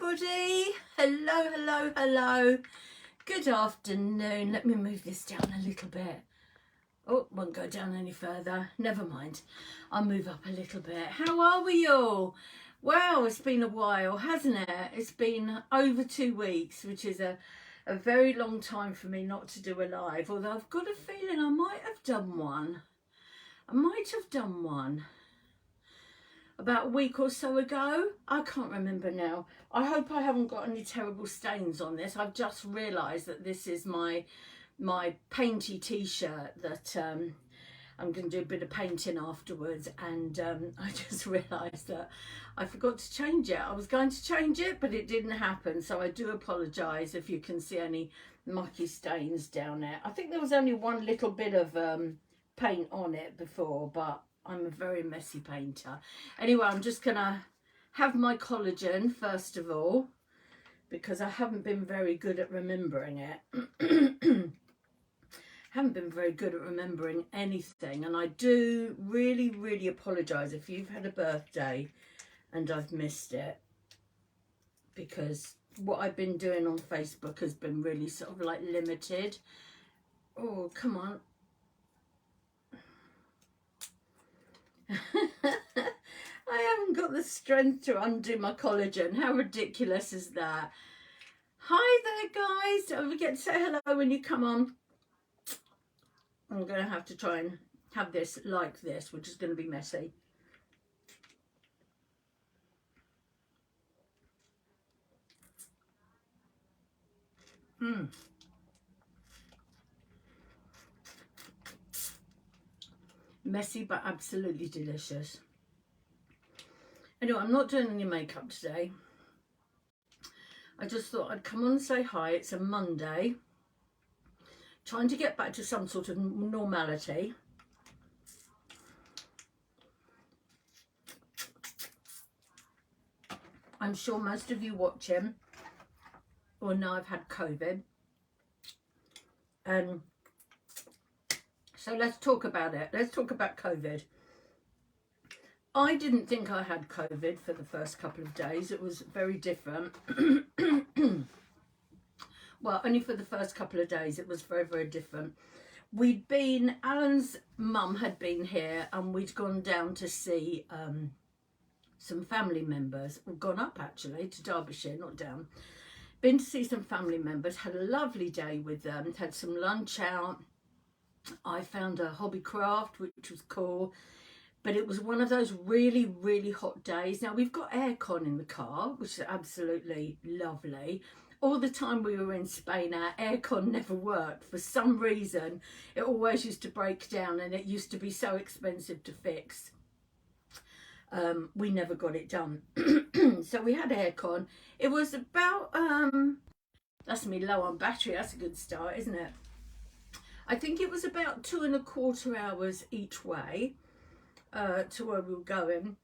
everybody. Hello, hello, hello. Good afternoon. Let me move this down a little bit. Oh, won't go down any further. Never mind. I'll move up a little bit. How are we all? Wow, it's been a while, hasn't it? It's been over 2 weeks, which is a very long time for me not to do a live. Although I've got a feeling I might have done one. About a week or so ago. I can't remember now. I hope I haven't got any terrible stains on this. I've just realised that this is my painty t-shirt that I'm going to do a bit of painting afterwards, and I just realised that I forgot to change it. I was going to change it, but it didn't happen, so I do apologise if you can see any mucky stains down there. I think there was only one little bit of paint on it before, but I'm a very messy painter. Anyway, I'm just gonna have my collagen first of all, because I haven't been very good at remembering it. Haven't been very good at remembering anything, and I do really apologise if you've had a birthday and I've missed it, because what I've been doing on Facebook has been really sort of like limited. Oh, come on. I haven't got the strength to undo my collagen. How ridiculous is that? Hi there, guys. Don't forget to say hello when you come on. I'm going to have to try and have this like this, which is going to be messy. Messy but absolutely delicious. Anyway, I'm not doing any makeup today. I just thought I'd come on and say hi. It's a Monday. Trying to get back to some sort of normality. I'm sure most of you watching will know I've had COVID. So let's talk about it. Let's talk about COVID. I didn't think I had COVID for the first couple of days. It was very different. Well, only for the first couple of days, it was very different. Alan's mum had been here, and we'd gone down to see some family members. We've gone up actually to Derbyshire, not down. Been to see some family members, had a lovely day with them, had some lunch out. I found a hobby craft, which was cool. But it was one of those really hot days. Now, we've got aircon in the car, which is absolutely lovely. All the time we were in Spain, our aircon never worked. For some reason, it always used to break down, and it used to be so expensive to fix. We never got it done. So we had aircon. It was about, that's me low on battery. That's a good start, isn't it? I think it was about 2.25 hours each way. To where we were going.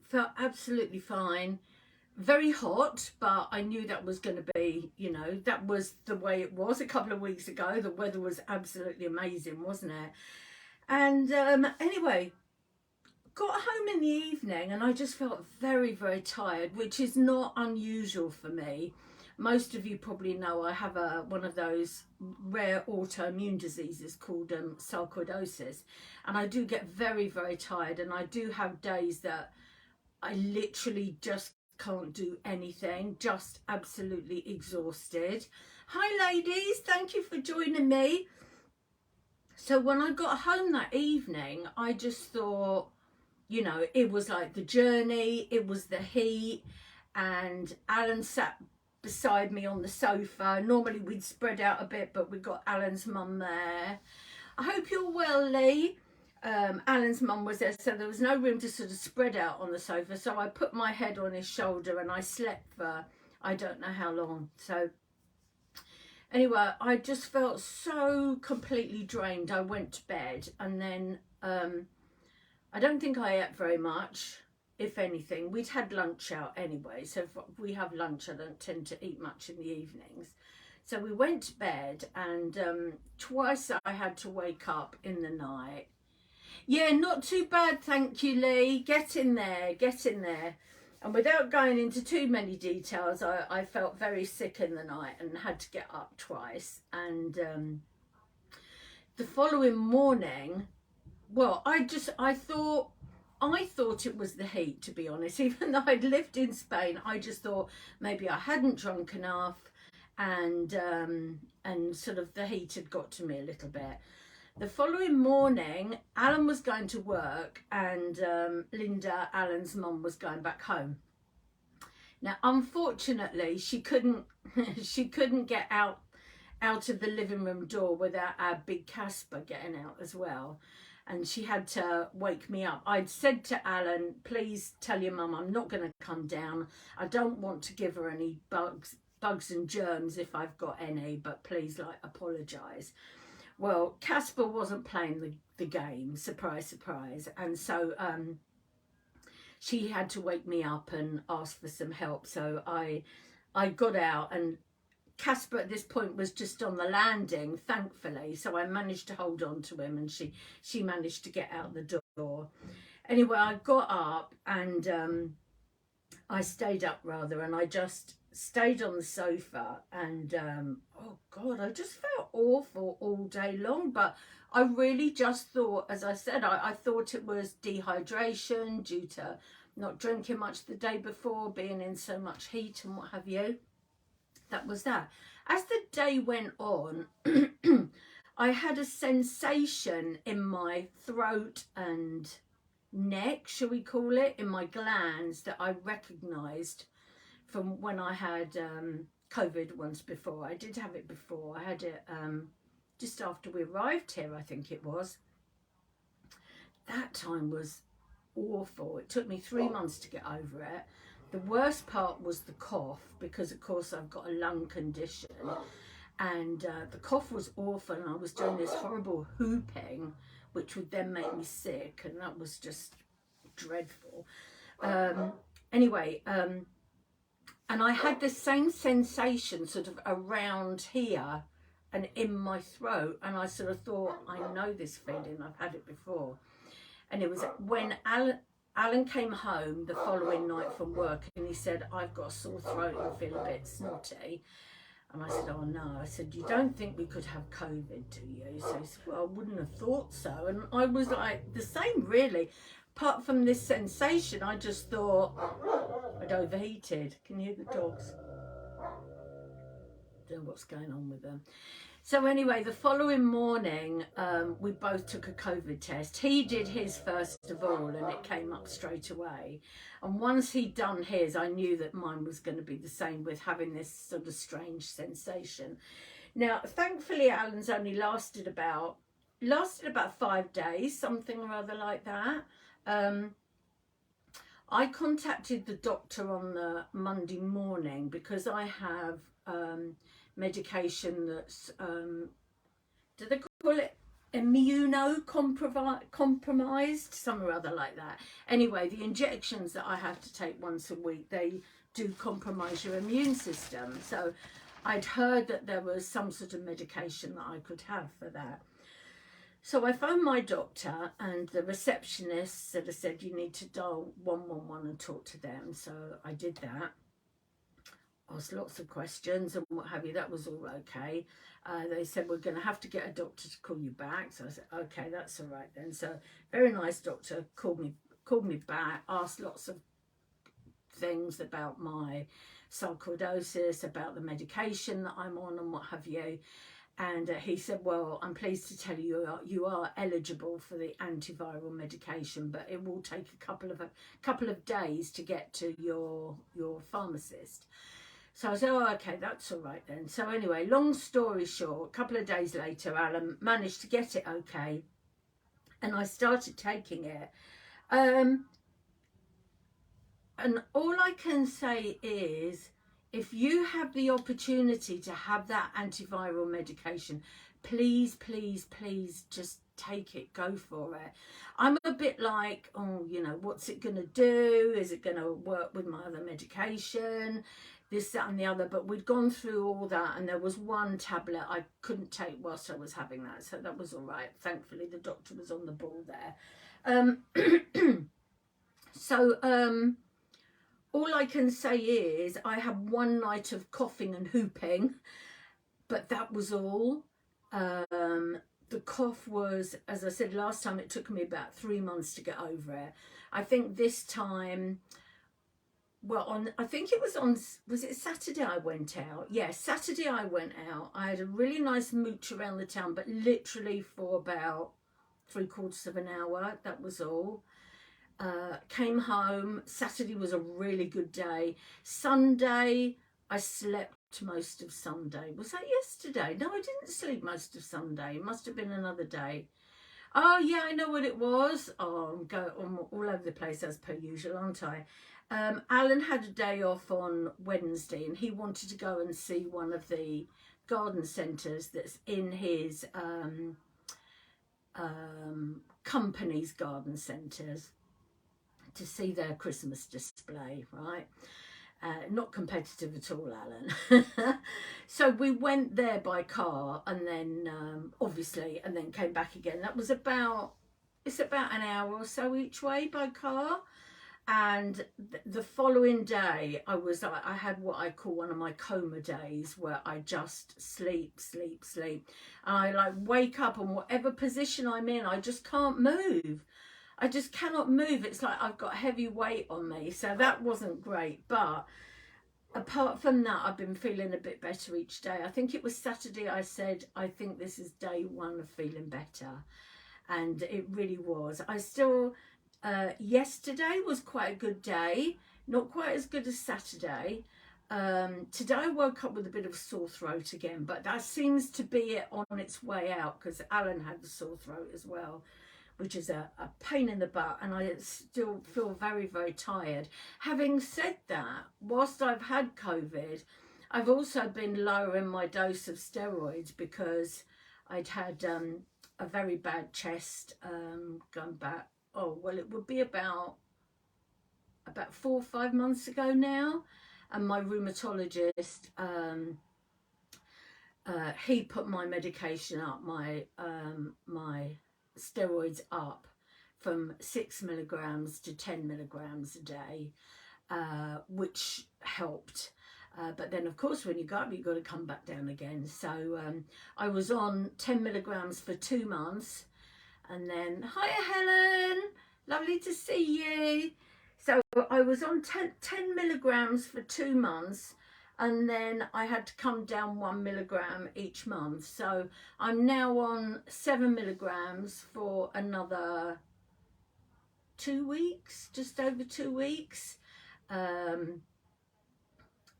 Felt absolutely fine. Very hot, but I knew that was going to be, you know, that was the way it was a couple of weeks ago. The weather was absolutely amazing, wasn't it? And anyway, got home in the evening, and I just felt very tired, which is not unusual for me. Most of you probably know I have one of those rare autoimmune diseases called sarcoidosis, and I do get very tired, and I do have days that I literally just can't do anything, just absolutely exhausted. Hi ladies, thank you for joining me. So when I got home that evening, I just thought, you know, it was like the journey, it was the heat, and Alan sat beside me on the sofa. Normally we'd spread out a bit, but we got Alan's mum there. I hope you're well, Lee. Alan's mum was there, so there was no room to sort of spread out on the sofa, so I put my head on his shoulder and I slept for I don't know how long. So anyway, I just felt so completely drained. I went to bed, and then I don't think I ate very much. If anything, we'd had lunch out anyway, so if we have lunch, I don't tend to eat much in the evenings. So we went to bed, and twice I had to wake up in the night. Yeah, not too bad, thank you, Lee. Get in there, get in there. And without going into too many details, I felt very sick in the night and had to get up twice. And the following morning, well, I thought it was the heat, to be honest. Even though I'd lived in Spain, I just thought maybe I hadn't drunk enough, and sort of the heat had got to me a little bit. The following morning, Alan was going to work, and Linda, Alan's mum, was going back home. Now, unfortunately, she couldn't get out of the living room door without our big Casper getting out as well. And she had to wake me up. I'd said to Alan, please tell your mum I'm not going to come down. I don't want to give her any bugs and germs if I've got any, but please, like, apologise. Well, Casper wasn't playing the game, surprise, surprise. And so she had to wake me up and ask for some help. So I got out, and Casper at this point was just on the landing, thankfully, so I managed to hold on to him, and she managed to get out the door. Anyway, I got up, and I stayed up rather, and I just stayed on the sofa, and oh God, I just felt awful all day long. But I really just thought, as I said, I thought it was dehydration due to not drinking much the day before, being in so much heat and what have you. That was that. As the day went on, I had a sensation in my throat and neck, shall we call it, in my glands, that I recognised from when I had COVID once before. I did have it before. I had it just after we arrived here, I think it was. That time was awful. It took me 3 months to get over it. The worst part was the cough, because of course I've got a lung condition, and the cough was awful, and I was doing this horrible whooping, which would then make me sick, and that was just dreadful. Anyway, and I had the same sensation sort of around here and in my throat, and I sort of thought, I know this feeling, I've had it before. And it was when Alan came home the following night from work, and he said, I've got a sore throat and feel a bit snotty. And I said, oh no. I said, you don't think we could have COVID, do you? So he said, well, I wouldn't have thought so. And I was like, the same really. Apart from this sensation, I just thought I'd overheated. Can you hear the dogs? Don't know what's going on with them. So anyway, the following morning, we both took a COVID test. He did his first of all, and it came up straight away. And once he'd done his, I knew that mine was going to be the same, with having this sort of strange sensation. Now, thankfully, Alan's only lasted about 5 days, something or other like that. I contacted the doctor on the Monday morning because I have medication that's, do they call it immunocompromised? Some or other like that. Anyway, the injections that I have to take once a week, they do compromise your immune system. So I'd heard that there was some sort of medication that I could have for that. So I phoned my doctor, and the receptionist sort of said, you need to dial 111 and talk to them. So I did that. Asked lots of questions and what have you. That was all okay. They said, we're going to have to get a doctor to call you back. So I said, okay, that's all right then. So very nice doctor called me back, asked lots of things about my sarcoidosis, about the medication that I'm on and what have you. And he said, well, I'm pleased to tell you you are eligible for the antiviral medication, but it will take a couple of days to get to your pharmacist. So I said, oh, okay, that's all right then. So anyway, long story short, a couple of days later, Alan managed to get it okay, and I started taking it. And all I can say is, if you have the opportunity to have that antiviral medication, please, please, please just take it, go for it. I'm a bit like, oh, you know, what's it going to do? Is it going to work with my other medication? This, that and the other. But we'd gone through all that, and there was one tablet I couldn't take whilst I was having that. So that was all right. Thankfully, the doctor was on the ball there. all I can say is I had one night of coughing and whooping, but that was all. The cough was, as I said last time, it took me about 3 months to get over it. I think this time, well, I think it was was it Saturday I went out? Yeah, Saturday I went out. I had a really nice mooch around the town, but literally for about 3/4 of an hour, that was all. Came home. Saturday was a really good day. Sunday, I slept most of Sunday. Was that yesterday? No, I didn't sleep most of Sunday. It must have been another day. Oh, yeah, I know what it was. Oh, I'm all over the place as per usual, aren't I? Alan had a day off on Wednesday and he wanted to go and see one of the garden centres that's in his company's garden centres to see their Christmas display, right? Not competitive at all, Alan. So we went there by car and then obviously, and then came back again. That was it's about an hour or so each way by car. And the following day, I had what I call one of my coma days, where I just sleep. And I like wake up, and whatever position I'm in, I just can't move. I just cannot move. It's like I've got heavy weight on me. So that wasn't great. But apart from that, I've been feeling a bit better each day. I think it was Saturday I said, I think this is day one of feeling better. And it really was. I still, yesterday was quite a good day. Not quite as good as Saturday. Today I woke up with a bit of a sore throat again. But that seems to be it on its way out, because Alan had the sore throat as well, which is a pain in the butt, and I still feel very, very tired. Having said that, whilst I've had COVID, I've also been lowering my dose of steroids because I'd had a very bad chest going back, oh, well, it would be about 4 or 5 months ago now, and my rheumatologist, he put my medication up, my steroids up from 6 milligrams to 10 milligrams a day, which helped. But then, of course, when you go up, you've got to come back down again. So I was on 10 milligrams for 2 months. And then, hiya, Helen. Lovely to see you. So I was on 10 milligrams for 2 months. And then I had to come down 1 milligram each month. So I'm now on 7 milligrams for another 2 weeks, just over 2 weeks.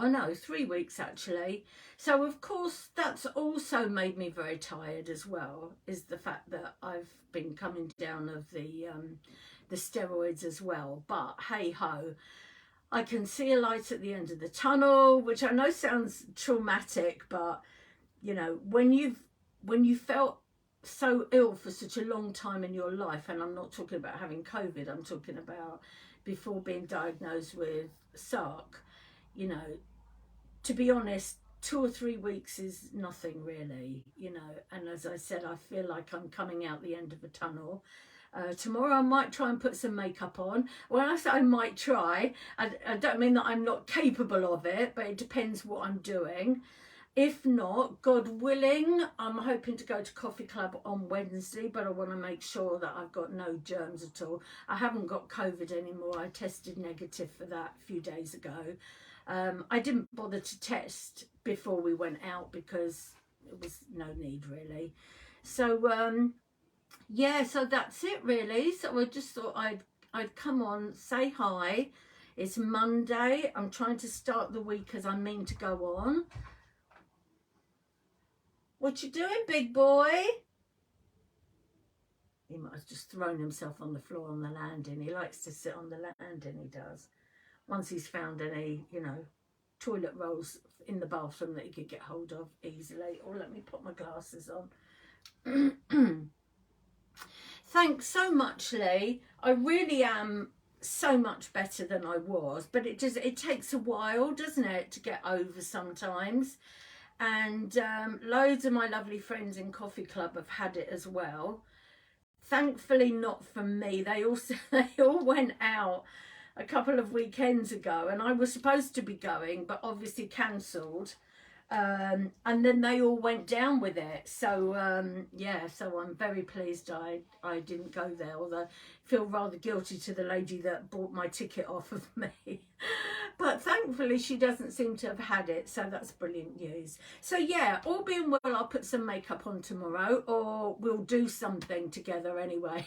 Oh no, 3 weeks actually. So of course that's also made me very tired as well, is the fact that I've been coming down of the steroids as well. But hey ho, I can see a light at the end of the tunnel, which I know sounds traumatic, but you know, when you felt so ill for such a long time in your life, and I'm not talking about having COVID, I'm talking about before being diagnosed with SARC, you know, to be honest, 2 or 3 weeks is nothing really, you know. And as I said, I feel like I'm coming out the end of a tunnel. Tomorrow I might try and put some makeup on. When I say I might try, I don't mean that I'm not capable of it, but it depends what I'm doing. If not, God willing, I'm hoping to go to Coffee Club on Wednesday, but I want to make sure that I've got no germs at all. I haven't got COVID anymore. I tested negative for that a few days ago. I didn't bother to test before we went out because it was no need really. So yeah, so that's it really. So I just thought I'd come on, say hi. It's Monday. I'm trying to start the week as I mean to go on. What you doing, big boy? He might have just thrown himself on the floor on the landing. He likes to sit on the landing, he does. Once he's found any, you know, toilet rolls in the bathroom that he could get hold of easily. Or let me put my glasses on. Thanks so much, Lee. I really am so much better than I was, but it takes a while, doesn't it, to get over sometimes. And loads of my lovely friends in Coffee Club have had it as well. Thankfully not from me. They all went out a couple of weekends ago, and I was supposed to be going, but obviously cancelled. And then they all went down with it. So yeah, so I'm very pleased I didn't go there, although I feel rather guilty to the lady that bought my ticket off of me. But thankfully she doesn't seem to have had it, so that's brilliant news. So yeah, all being well, I'll put some makeup on tomorrow, or we'll do something together anyway.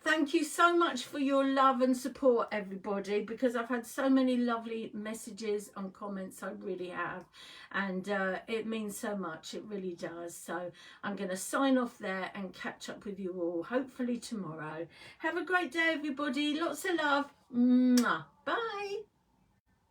Thank you so much for your love and support, everybody, because I've had so many lovely messages and comments. I really have, and it means so much. It really does. So I'm going to sign off there and catch up with you all hopefully tomorrow. Have a great day, everybody. Lots of love. Mwah. Bye.